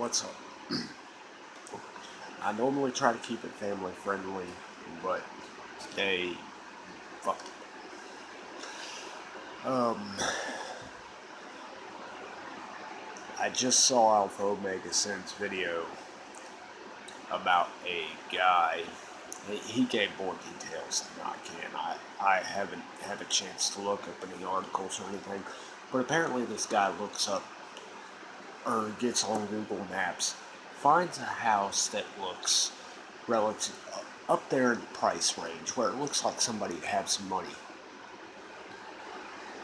What's up? I normally try to keep it family friendly, but today, fuck it. I just saw Alpha Omega Sin's video about a guy. He gave more details than I can. I haven't had a chance to look up any articles or anything, but apparently this guy looks up or gets on Google Maps, finds a house that looks relative up there in the price range where it looks like somebody would have some money,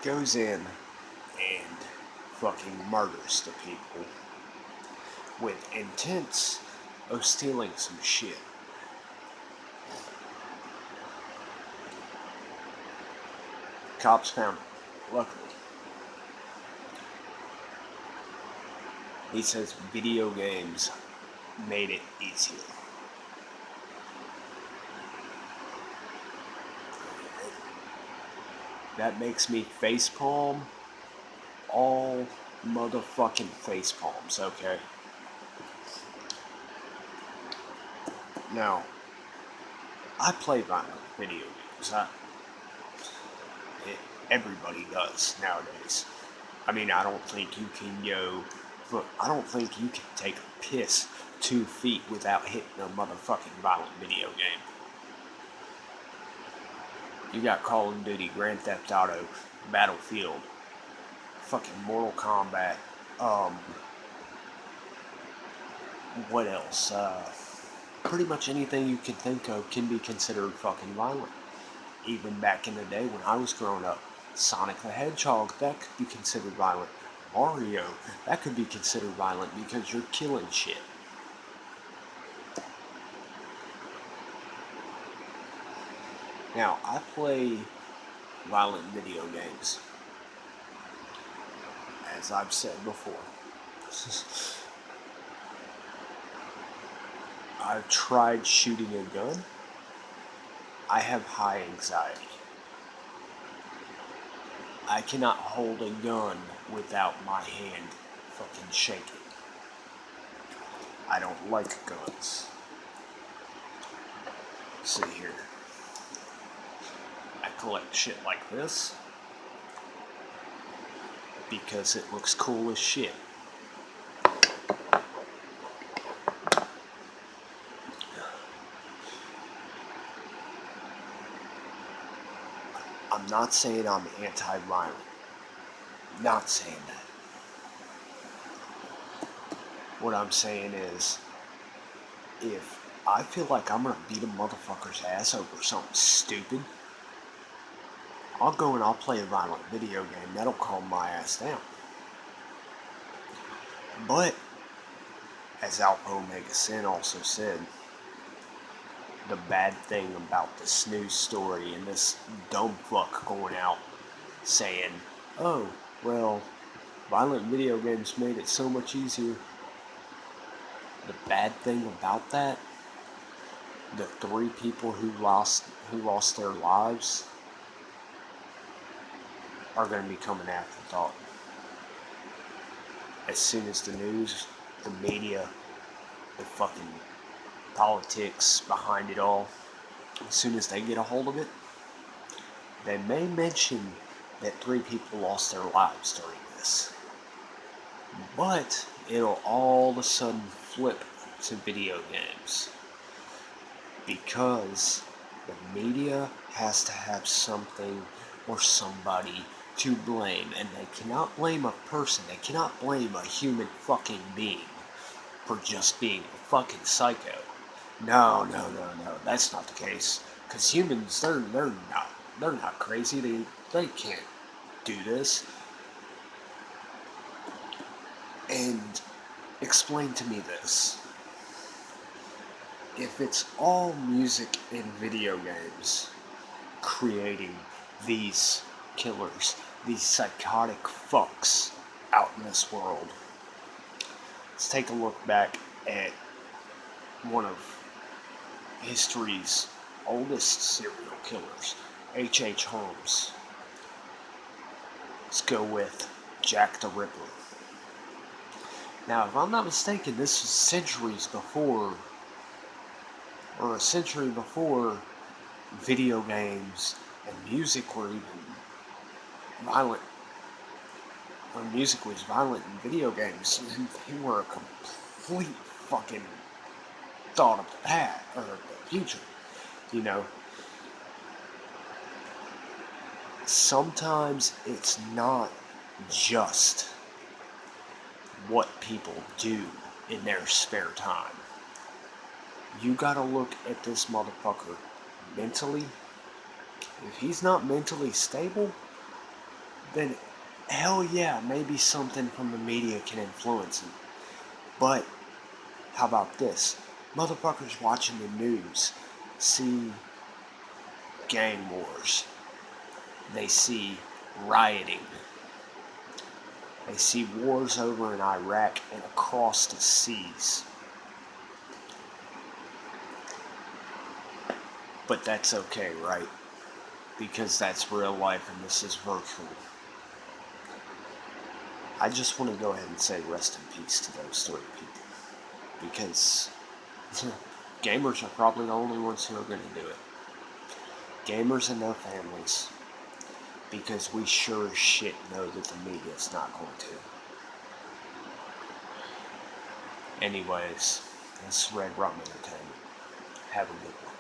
goes in and fucking murders the people with intents of stealing some shit. Cops found him, luckily. He says video games made it easier. That makes me facepalm all motherfucking facepalms, okay? Now, I play violent video games. Everybody does nowadays. I mean, I don't think you can take a piss 2 feet without hitting a motherfucking violent video game. You got Call of Duty, Grand Theft Auto, Battlefield, fucking Mortal Kombat, what else? Pretty much anything you can think of can be considered fucking violent. Even back in the day when I was growing up, Sonic the Hedgehog, that could be considered violent. Mario, that could be considered violent because you're killing shit. Now, I play violent video games, as I've said before. I've tried shooting a gun. I have high anxiety. I cannot hold a gun without my hand fucking shaking. I don't like guns. See here. I collect shit like this because it looks cool as shit. I'm not saying I'm anti-violent. Not saying that. What I'm saying is, if I feel like I'm gonna beat a motherfucker's ass over something stupid, I'll go and I'll play a violent video game. That'll calm my ass down. But, as Alpha Omega Sin also said, the bad thing about this news story and this dumb fuck going out saying, oh, well, violent video games made it so much easier. The bad thing about that, the 3 people who lost their lives are going to become an afterthought. As soon as the news, the media, the fucking politics behind it all, as soon as they get a hold of it, they may mention that 3 people lost their lives during this. But it'll all of a sudden flip to video games. Because the media has to have something or somebody to blame. And they cannot blame a person. They cannot blame a human fucking being for just being a fucking psycho. No, that's not the case. Because humans, they're not crazy. They can't do this. And explain to me this. If it's all music and video games creating these killers, these psychotic fucks out in this world, let's take a look back at one of history's oldest serial killers, H.H. Holmes. Let's go with Jack the Ripper. Now, if I'm not mistaken, this was centuries before, or a century before video games and music were even violent. When music was violent in video games, they were a complete fucking thought of the past, or the future, you know. Sometimes it's not just what people do in their spare time. You gotta look at this motherfucker mentally. If he's not mentally stable, then hell yeah, maybe something from the media can influence him. But how about this? Motherfuckers watching the news see gang wars. They see rioting. They see wars over in Iraq and across the seas. But that's okay, right? Because that's real life and this is virtual. I just want to go ahead and say rest in peace to those three people. Because gamers are probably the only ones who are going to do it. Gamers and their families. Because we sure as shit know that the media is not going to. Anyways, this is Red Rum Entertainment. Have a good one.